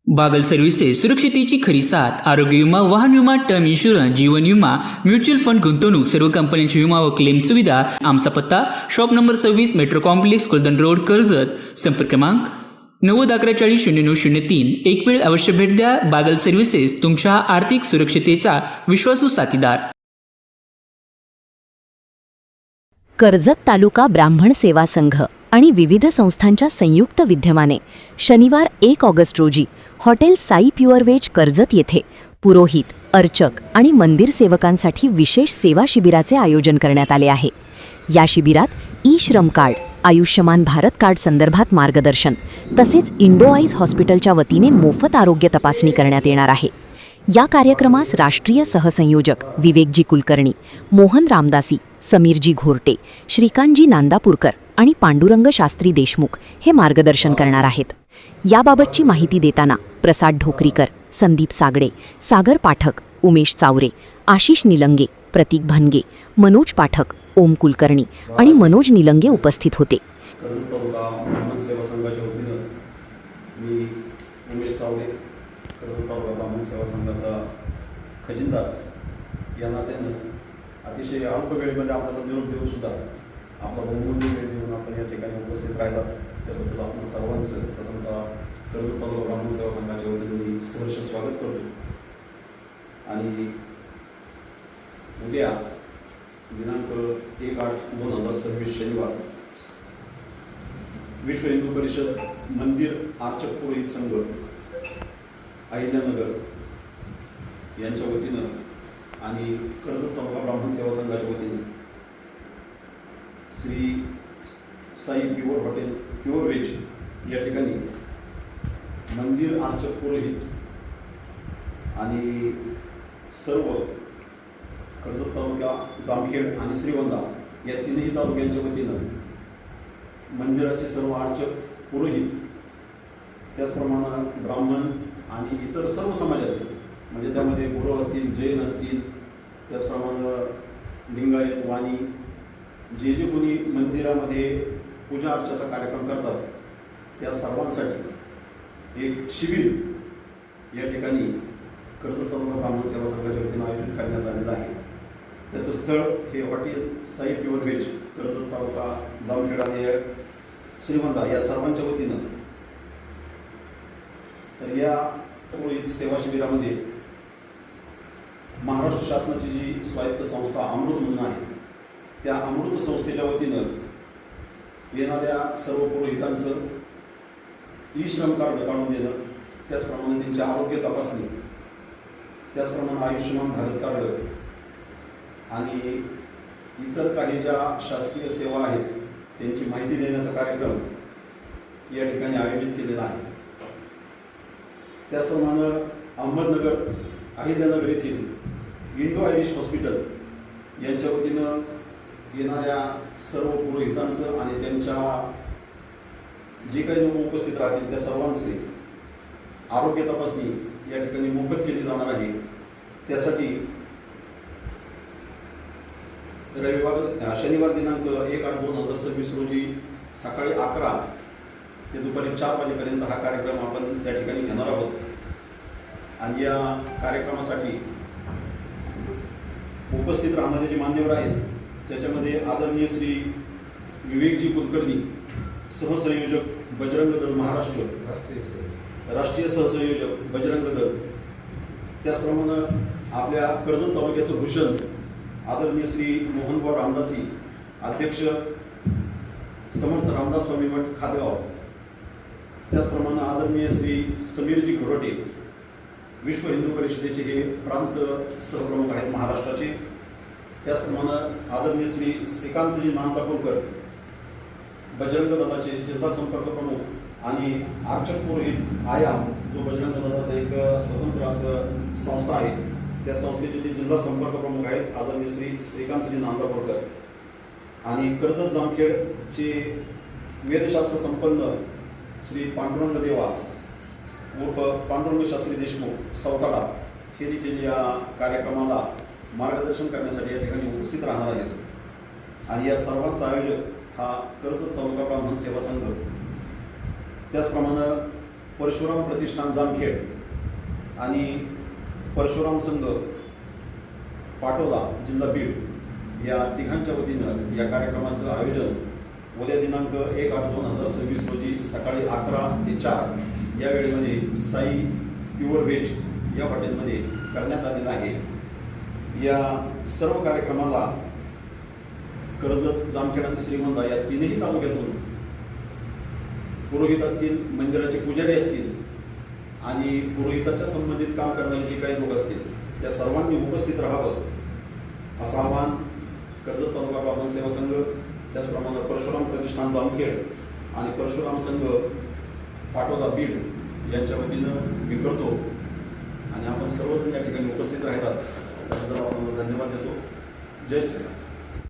Bagal services सुरक्षितेची खरी साथ. आरोग्य विमा, वाहन विमा, टर्म इन्शुरन्स, जीवन विमा, म्युच्युअल फंड, गुंतवणूक, सर्व कंपन्यांची विमा व क्लेम सुविधा. आमचा पत्ता shop number 26, metro complex, Kuldan road, Karjat. संपर्क क्रमांक 9011400903. एक वेळ अवश्य भेट द्या. बागल सर्व्हिसेस, तुमच्या आर्थिक सुरक्षितेचा विश्वासू साथीदार. कर्जत तालुका ब्राह्मण सेवा संघ आणि विविध संस्थांच्या संयुक्त विद्यमाने शनिवार 1 ऑगस्ट रोजी hotel Sai pure veg Karjat येथे पुरोहित, अर्चक आणि मंदिर सेवकांसाठी विशेष सेवा शिबिराचे आयोजन करण्यात आले आहे. या शिबिरात श्रम कार्ड, आयुष्यमान भारत कार्ड संदर्भात मार्गदर्शन तसेच इंडोआईज हॉस्पिटलच्या वतीने मोफत आरोग्य तपासणी करण्यात येणार आहे. या कार्यक्रमास राष्ट्रीय सहसंयोजक विवेकजी कुलकर्णी, मोहन रामदासी, समीरजी घोरटे, श्रीकांतजी नांदापूरकर आणि पांडुरंग शास्त्री देशमुख हे मार्गदर्शन करणार आहेत. याबाबतची माहिती देताना प्रसाद ढोकरीकर, संदीप सागडे, सागर पाठक, उमेश चावरे, आशिष निलंगे, प्रतीक भनगे, मनोज पाठक, ओम कुलकर्णी आणि मनोज निलंगे उपस्थित होते. कर्जत तालुका ब्राह्मण सेवा संघाच्या वतीनं मी उमेश चावरे, कर्जत तालुका ब्राह्मण सेवा संघाचा खजिनदार या नात्यानं अतिशय अल्प वेळेमध्ये आपल्याला निरोप देऊन सुद्धा आपला बहुमूल्य वेळ देऊन आपण या ठिकाणी उपस्थित राहिला त्याबद्दल आपण सर्वांचं प्रथमतः कर्जत तालुका ब्राह्मण सेवा संघाच्या वतीने मी सहर्ष स्वागत करतो. आणि उद्या दिनांक 1/8/2026 शनिवार विश्व हिंदू परिषद मंदिर आर्चक पुरोहित संघ अहिल्यानगर यांच्या वतीनं आणि कर्जत तालुका ब्राह्मण सेवा संघाच्या वतीनं Shri Sai pure hotel pure veg या ठिकाणी मंदिर आर्चक पुरोहित आणि सर्व कर्जत तालुका, जामखेड आणि श्रीगोंदा या तीनही तालुक्यांच्या वतीनं मंदिराचे सर्व अर्चक, पुरोहित, त्याचप्रमाणे ब्राह्मण आणि इतर सर्व समाजातील म्हणजे त्यामध्ये गुरु असतील, जैन असतील, त्याचप्रमाणे लिंगायत, वाणी जे जे कोणी मंदिरामध्ये पूजा अर्चाचा कार्यक्रम करतात त्या सर्वांसाठी एक शिबिर या ठिकाणी कर्जत तालुका ब्राह्मण सेवा संघाच्या वतीनं आयोजित करण्यात आलेलं आहे. त्याचं स्थळ हे hotel Sai pure veg, Karjat taluka, Jamkhed आणि श्रीगोंदा या सर्वांच्या वतीनं. तर या पुरोहित सेवा शिबिरामध्ये महाराष्ट्र शासनाची जी स्वायत्त संस्था अमृत म्हणून आहे त्या अमृत संस्थेच्या वतीनं येणाऱ्या सर्व पुरोहितांचं श्रम कार्ड काढून देणं, त्याचप्रमाणे त्यांची आरोग्य तपासणी, त्याचप्रमाणे आयुष्यमान भारत कार्ड आणि इतर काही ज्या शासकीय सेवा आहेत त्यांची माहिती देण्याचा कार्यक्रम या ठिकाणी आयोजित केलेला आहे. त्याचप्रमाणे अहमदनगर, अहिल्यानगर येथील इंडोआईज हॉस्पिटल यांच्या वतीनं येणाऱ्या सर्व पुरोहितांचं आणि त्यांच्या जे काही लोक उपस्थित राहतील त्या सर्वांचे आरोग्य तपासणी या ठिकाणी मोफत केली जाणार आहे. त्यासाठी शनिवार दिनांक 1/8/2026 रोजी सकाळी 11 ते दुपारी 4 वाजेपर्यंत हा कार्यक्रम आपण त्या ठिकाणी घेणार आहोत. आणि या कार्यक्रमासाठी उपस्थित राहणारे जे मान्यवर आहेत त्याच्यामध्ये आदरणीय श्री विवेकजी कुलकर्णी, सहसंयोजक बजरंग दल महाराष्ट्र, राष्ट्रीय सहसंयोजक बजरंग दल, त्याचप्रमाणे आपल्या कर्जत तालुक्याचं भूषण आदरणीय श्री मोहनभाऊ रामदासी, अध्यक्ष समर्थ रामदास स्वामी मठ खातगाव, त्याचप्रमाणे आदरणीय श्री समीरजी घोरटे, विश्व हिंदू परिषदेचे हे प्रांत सहप्रमुख आहेत महाराष्ट्राचे, त्याचप्रमाणे आदरणीय श्री श्रीकांतजी नांदापूरकर, बजरंग दलाचे जिल्हा संपर्क प्रमुख आणि आर्चक पुरोहित आयाम जो बजरंग दलाचा एक स्वतंत्र असं संस्था आहे त्या संस्थेचे ते जिल्हा संपर्क प्रमुख आहेत आदरणीय श्री श्रीकांतजी नांदापूरकर. आणि कर्जत जामखेडचे वेदशास्त्र संपन्न श्री पांडुरंग देवा उर्फ पांडुरंग शास्त्री देशमुख सौताडा हे देखील या कार्यक्रमाला मार्गदर्शन करण्यासाठी या ठिकाणी उपस्थित राहणार आहेत. आणि या सर्वांचा आयोजक हा कर्जत तालुका ब्राह्मण सेवा संघ, त्याचप्रमाणे परशुराम प्रतिष्ठान जामखेड आणि परशुराम संघ पाटोदा जिल्हा बीड या तिघांच्या वतीनं या कार्यक्रमाचं आयोजन उद्या दिनांक 1/8/2026 रोजी सकाळी 11 ते 4 या वेळेमध्ये साई प्युअर व्हेज या हॉटेलमध्ये करण्यात आलेलं आहे. या सर्व कार्यक्रमाला कर्जत, जामखेड आणि श्रीगोंदा या तीनही तालुक्यातून पुरोहित असतील, मंदिराचे पुजारी असतील आणि पुरोहिताच्या संबंधित काम करणारे जे काही लोक असतील त्या सर्वांनी उपस्थित राहावं असं आवाहन कर्जत तालुका ब्राह्मण सेवा संघ, त्याचप्रमाणे परशुराम प्रतिष्ठान जामखेड आणि परशुराम संघ पाटोदा बीड यांच्या वतीनं मी करतो. आणि आपण सर्वजण या ठिकाणी उपस्थित राहतात त्याबद्दल आपण धन्यवाद देतो. जय श्रीराम.